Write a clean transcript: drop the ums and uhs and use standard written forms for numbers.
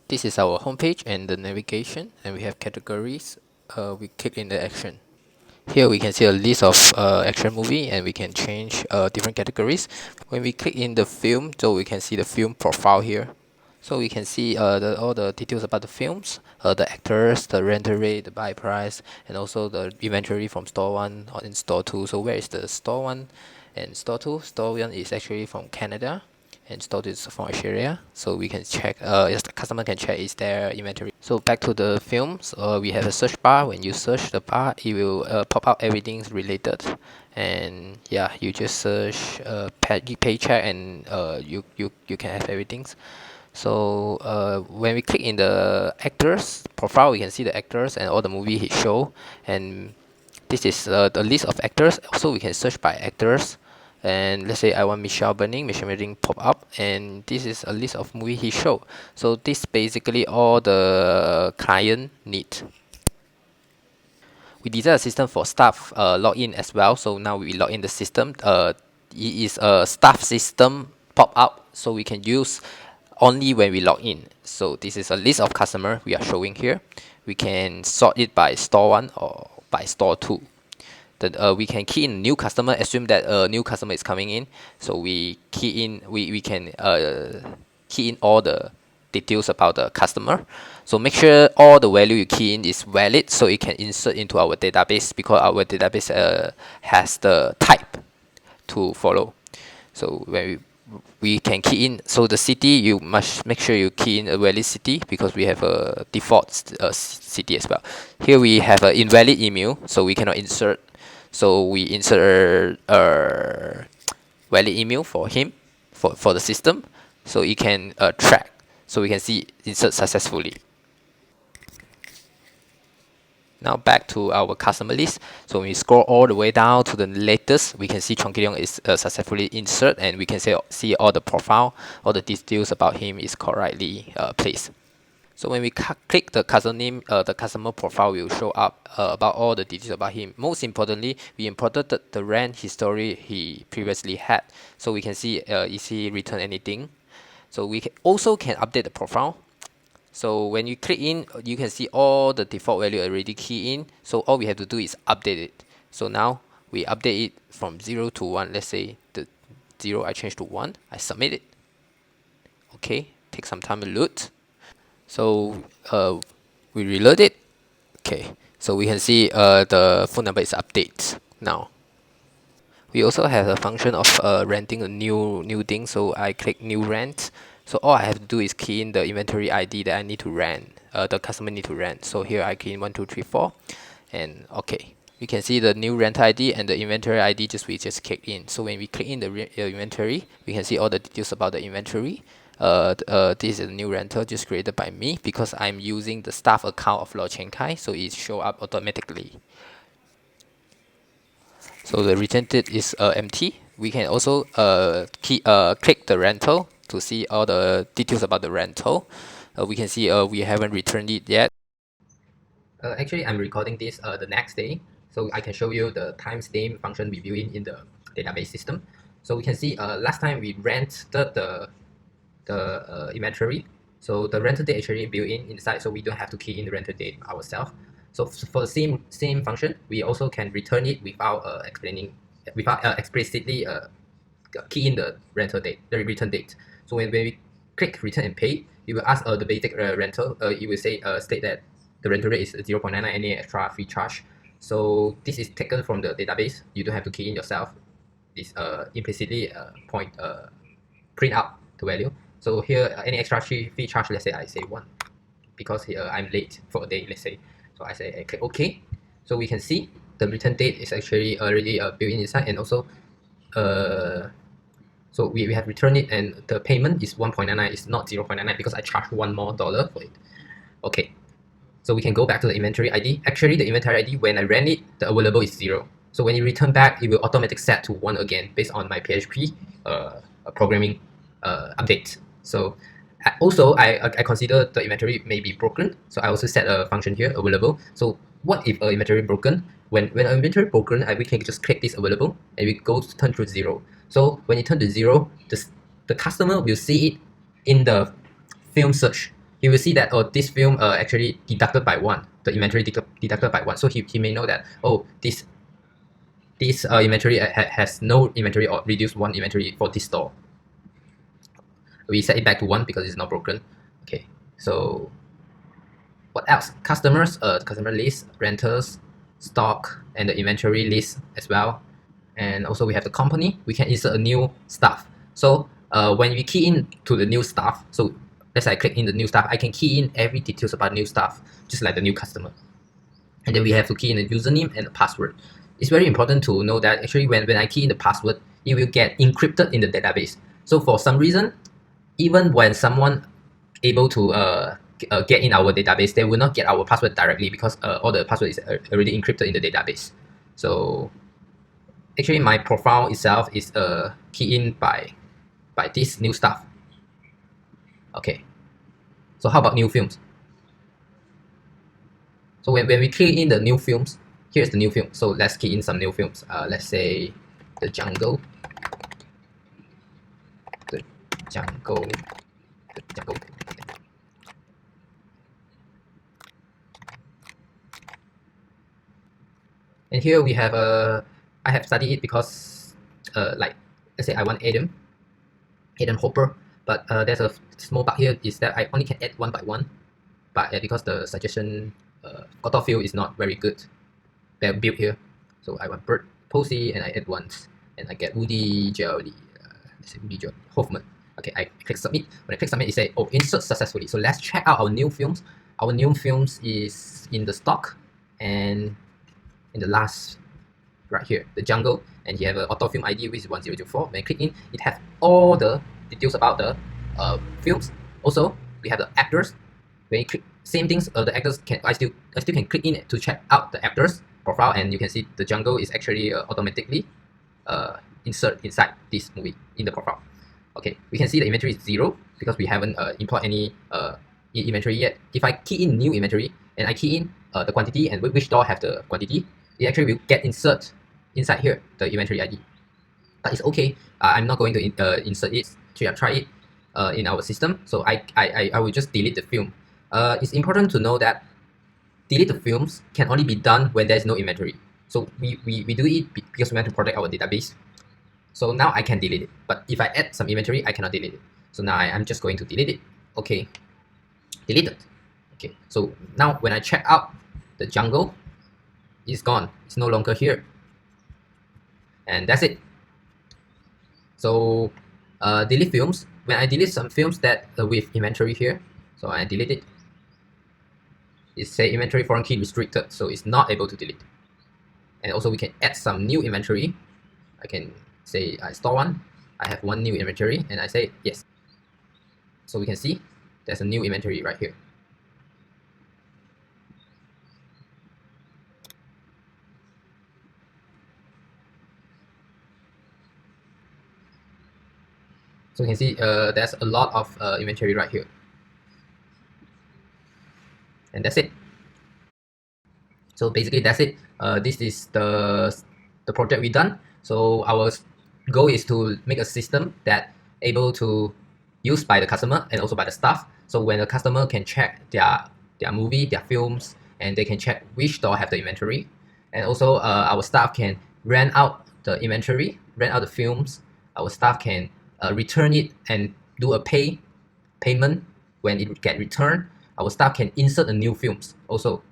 This is our homepage and the navigation, and we have categories. We click in the action. Here we can see a list of action movie, and we can change different categories. When we click in the film, so we can see the film profile here. So we can see all the details about the films, the actors, the rental rate, the buy price, and also the inventory from store 1 or in store 2. So where is the store 1 and store 2? Store 1 is actually from Canada, and store 2 is from Australia. So we can check, yes, the customer can check is there inventory. So back to the films, we have a search bar. When you search the bar, it will pop out everything related. And yeah, you just search paycheck, and you can have everything. So when we click in the actors profile, we can see the actors and all the movie he show. And this is the list of actors. Also, we can search by actors. And let's say I want Michelle Burning pop up, and this is a list of movie he showed. So this basically all the client need. We design a system for staff login as well. So now we log in the system. It is a staff system pop up, so we can use only when we log in. So this is a list of customer we are showing here. We can sort it by store 1 or by store 2. Then we can key in new customer, assume that a new customer is coming in. So we key in, we can key in all the details about the customer. So make sure all the value you key in is valid, so it can insert into our database, because our database has the type to follow. So when we can key in, so the city, you must make sure you key in a valid city, because we have a default city as well. Here we have an invalid email, so we cannot insert. So we insert a valid email for him, for the system, so it can track, so we can see insert successfully. Now back to our customer list. So when we scroll all the way down to the latest, we can see Chong Ki-leong is successfully insert, and we can see all the profile, all the details about him is correctly placed. So when we click the customer name, the customer profile will show up about all the details about him. Most importantly, we imported the rent history he previously had, so we can see is he returned anything. So we also can update the profile. So when you click in, you can see all the default value already key in. So all we have to do is update it. So now we update it from 0 to 1. Let's say the 0 I change to 1. I submit it. Okay, take some time to load. So we reload it. Okay, so we can see the phone number is updated now. We also have a function of renting a new thing. So I click new rent. So all I have to do is key in the inventory ID that I need to rent. The customer need to rent. So here I key in 1 2 3 4, and okay. We can see the new rent ID and the inventory ID we just click in. So when we click in the inventory, we can see all the details about the inventory. This is a new rental just created by me, because I'm using the staff account of Lo Cheng Kai, so it show up automatically. So the return date is empty. We can also click the rental to see all the details about the rental. We can see we haven't returned it yet. Actually, I'm recording this the next day, so I can show you the timestamp function we built in the database system. So we can see last time we rented the inventory. So the rental date actually built in inside, so we don't have to key in the rental date ourselves. So for the same function, we also can return it without explicitly key in the rental date, the return date. So when we click return and pay, it will ask the basic rental. It will say state that the rental rate is 0.99, any extra fee charge. So this is taken from the database. You don't have to key in yourself. It's implicitly print out the value. So here any extra fee charge, let's say I say 1, because here I'm late for a day, let's say. So I say I click OK. So we can see the return date is actually already built in inside, and also so we have returned it, and the payment is 1.99, it's not 0.99, because I charged $1 more for it. Okay, so we can go back to the inventory ID. Actually, the inventory ID, when I ran it, the available is 0. So when you return back, it will automatically set to 1 again based on my PHP programming update. So also, I consider the inventory may be broken. So I also set a function here, available. So what if inventory broken? When an inventory broken, we can just click this available, and we go to turn to 0. So when you turn to 0, the customer will see it in the film search. he will see that, oh, this film actually deducted by one, the inventory deducted by one. So he may know that, oh, this inventory has no inventory or reduced one inventory for this store. We set it back to one because it's not broken. Okay, so what else? Customers, customer list, renters, stock, and the inventory list as well. And also we have the company. We can insert a new staff. So when we key in to the new staff, so as I click in the new staff, I can key in every details about new staff, just like the new customer. And then we have to key in the username and the password. It's very important to know that actually when I key in the password, it will get encrypted in the database. So for some reason, even when someone able to get in our database, they will not get our password directly because all the password is already encrypted in the database. So actually my profile itself is key in by this new stuff. Okay, so how about new films? So when we key in the new films, here's the new film. So let's key in some new films. Let's say The Jungle. The Jungle. The Jungle. And here we have I have studied it because like let's say I want Adam Hopper, but there's a small bug here is that I only can add one by one, but because the suggestion auto fill is not very good built here, so I want Bert Posey and I add once and I get Woody Jolly, let's say Woody Jolly Hoffman. Okay, I click submit. When I click submit, it say, oh, insert successfully. So let's check out our new films. Our new films is in the stock and in the last right here, The Jungle, and you have an auto film ID which is 1004. When I click in, it has all the details about the films. Also, we have the actors. When you click same things, the actors can I still can click in to check out the actors profile, and you can see The Jungle is actually automatically insert inside this movie in the profile. Okay, we can see the inventory is 0 because we haven't import any inventory yet. If I key in new inventory and I key in the quantity and which store have the quantity, it actually will get insert inside here, the inventory ID. But it's okay. I'm not going to insert it. So I try it in our system. So I will just delete the film. It's important to know that delete the films can only be done when there's no inventory. So we do it because we want to protect our database. So now I can delete it. But if I add some inventory, I cannot delete it. So now I'm just going to delete it. Okay, deleted. Okay, so now when I check out The Jungle, it's gone. It's no longer here. And that's it. So delete films. When I delete some films that with inventory here, so I delete it. It say inventory foreign key restricted, so it's not able to delete. And also we can add some new inventory. I can say I store one. I have one new inventory, and I say yes. So we can see there's a new inventory right here. So you can see there's a lot of inventory right here. And that's it. So basically that's it. This is the project we done. So our goal is to make a system that able to use by the customer and also by the staff. So when the customer can check their movie, their films, and they can check which store have the inventory. And also our staff can rent out the inventory, rent out the films. Our staff can return it and do a payment when it get returned. Our staff can insert the new films also